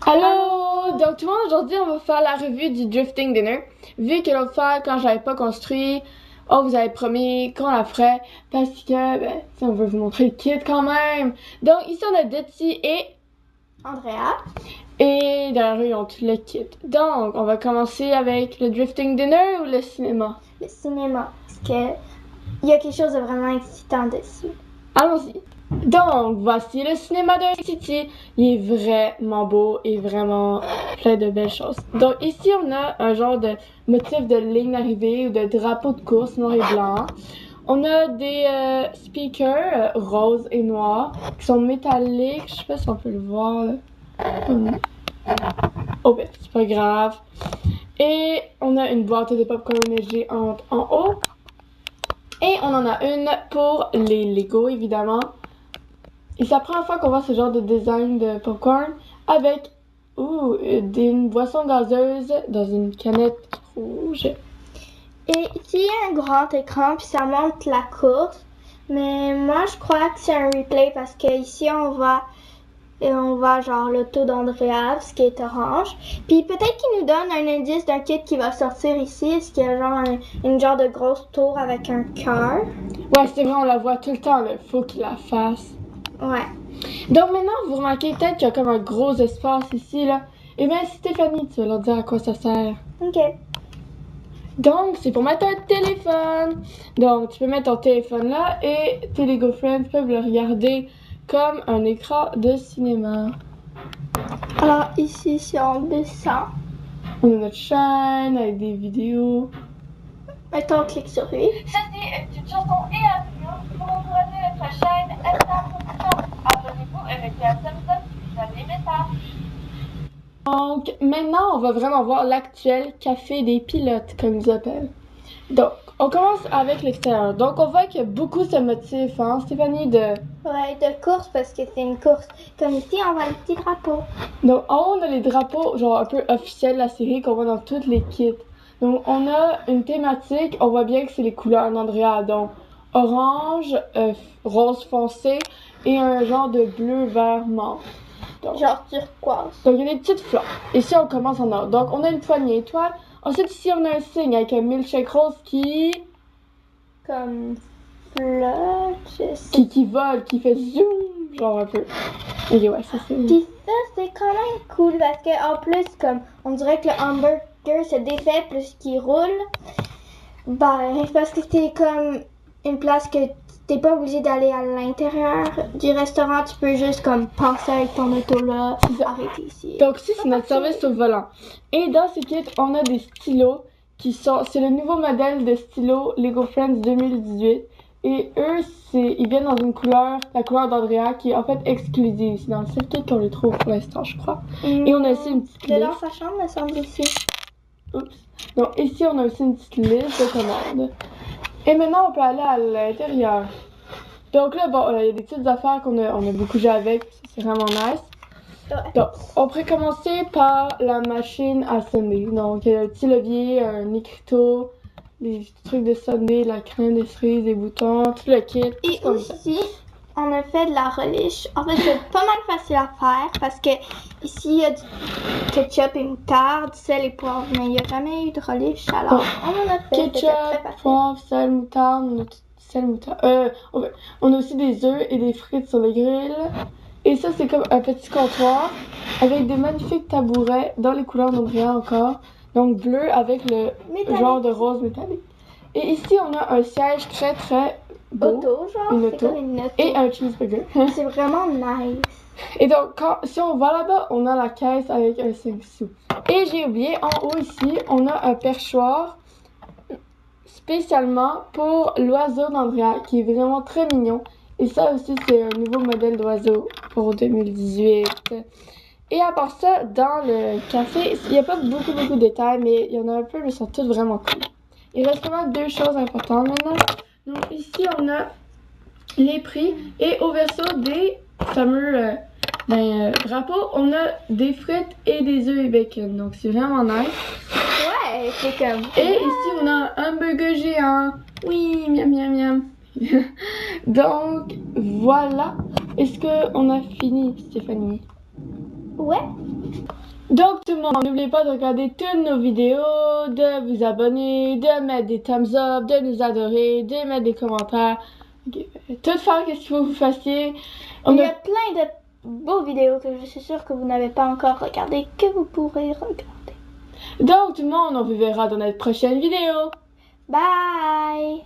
Allô! Donc tout le monde, aujourd'hui on va faire la revue du Drifting Dinner. Vu que l'autre fois, quand j'avais pas construit, vous avez promis qu'on la ferait parce que, on veut vous montrer le kit quand même. Donc ici on a Dottie et Andrea. Et derrière eux, ils ont tout le kit. Donc on va commencer avec le Drifting Dinner ou le cinéma? Le cinéma, parce que il y a quelque chose de vraiment excitant dessus. Allons-y. Donc, voici le cinéma de City. Il est vraiment beau et vraiment plein de belles choses. Donc, ici, on a un genre de motif de ligne d'arrivée ou de drapeau de course noir et blanc. On a des speakers roses et noirs qui sont métalliques. Je sais pas si on peut le voir. Là. Oh, ben, c'est pas grave. Et on a une boîte de popcorn géante en haut. Et on en a une pour les Lego, évidemment. Et c'est la première fois qu'on voit ce genre de design de popcorn avec une boisson gazeuse dans une canette rouge. Et ici, il y a un grand écran, puis ça montre la course. Mais moi, je crois que c'est un replay parce que ici, on voit genre l'auto d'Andrea, ce qui est orange. Puis peut-être qu'il nous donne un indice d'un kit qui va sortir ici. Est-ce qu'il y a genre une genre de grosse tour avec un cœur? Ouais, c'est vrai, on la voit tout le temps, là. Faut qu'il la fasse. Ouais. Donc maintenant, vous remarquez peut-être qu'il y a comme un gros espace ici, là. Eh bien, Stéphanie, tu vas leur dire à quoi ça sert. Ok. Donc, c'est pour mettre un téléphone. Donc, tu peux mettre ton téléphone là et tes Lego Friends peuvent le regarder comme un écran de cinéma. Alors ici, si on descend, On a notre chaîne avec des vidéos. mettons, on clique sur lui. Ceci est une chanson et un video pour encourager notre chaîne Estar Production. Abonnez-vous et mettez un thumbs up si vous avez aimé ça. Donc, maintenant, on va vraiment voir l'actuel café des pilotes, comme ils appellent. Donc, on commence avec l'extérieur. Donc, on voit qu'il y a beaucoup ce motif, hein, Stéphanie, de... Ouais, de course parce que c'est une course. Comme ici, on voit le petit drapeau. Donc, en haut, on a les drapeaux, genre un peu officiels de la série qu'on voit dans toutes les kits. Donc, on a une thématique, on voit bien que c'est les couleurs d'Andrea. Donc, orange, rose foncé et un genre de bleu, vert, menthe. Donc, Genre turquoise. il y a des petites fleurs. Ici, on commence en ordre. Donc, on a une poignée étoile. Ensuite, ici, on a un signe avec un milkshake rose qui Comme flotte, je sais. qui vole, qui fait zoom, genre un peu. Ok, ouais, ça c'est... Puis ça, c'est quand même cool parce que en plus, comme on dirait que le hamburger se défait plus qu'il roule. Ben, parce que c'est comme une place que t'es pas obligé d'aller à l'intérieur du restaurant. Tu peux juste comme passer avec ton auto là, arrêter ici. Donc, ici, c'est notre service au volant. Et dans ces kits, on a des stylos qui sont... C'est le nouveau modèle de stylo Lego Friends 2018. Et eux, ils viennent dans une couleur, la couleur d'Andrea, qui est en fait exclusive. C'est dans le seul kit qu'on les trouve pour l'instant, je crois. Et on a aussi une petite De liste. dans sa chambre, me semble ici. Oups. Donc, ici, on a aussi une petite liste de commandes. Et maintenant, on peut aller à l'intérieur. Donc là, bon, il y a des petites affaires on a beaucoup joué avec. Ça, c'est vraiment nice. Ouais. Donc, on pourrait commencer par la machine à sonder. Donc, il y a un petit levier, un écriteau, des trucs de sonder, la crème, des cerises, des boutons, tout le kit. Et comme ça. aussi, on a fait de la relish. En fait, c'est pas mal facile à faire parce que ici, il y a du ketchup et moutarde, sel et poivre, mais il n'y a jamais eu de relish. Alors, on en a fait. C'était très Ketchup, facile. poivre, sel, moutarde, on a aussi des œufs et des frites sur le grill. Et ça, c'est comme un petit comptoir avec des magnifiques tabourets dans les couleurs d'Andrea encore. Donc bleu avec le Métallique. genre de rose métallique. Et ici, on a un siège très très beau. Auto, genre. Une C'est auto. comme une auto. Et un cheeseburger. C'est vraiment nice. Et donc, si on va là-bas, on a la caisse avec un 5 sous. Et j'ai oublié, en haut ici, on a un perchoir spécialement pour l'oiseau d'Andrea, qui est vraiment très mignon. Et ça aussi, c'est un nouveau modèle d'oiseau pour 2018. Et à part ça, dans le café, il n'y a pas beaucoup de détails, mais il y en a un peu, mais ils sont tous vraiment cool. Il reste vraiment deux choses importantes maintenant. Donc ici, on a les prix et au verso des fameux drapeaux, on a des frites et des œufs et bacon. Donc c'est vraiment nice. Ouais, c'est comme. Et ici, on a un hamburger géant. Oui, miam miam miam. Donc, voilà. Est-ce qu'on a fini, Stéphanie? Ouais. Donc tout le monde, n'oubliez pas de regarder toutes nos vidéos, de vous abonner, de mettre des thumbs up, de nous adorer, de mettre des commentaires. Tout faire qu'est-ce que vous fassiez. Il y a plein de beaux vidéos que je suis sûre que vous n'avez pas encore regardées, que vous pourrez regarder. Donc tout le monde, on vous verra dans notre prochaine vidéo. Bye!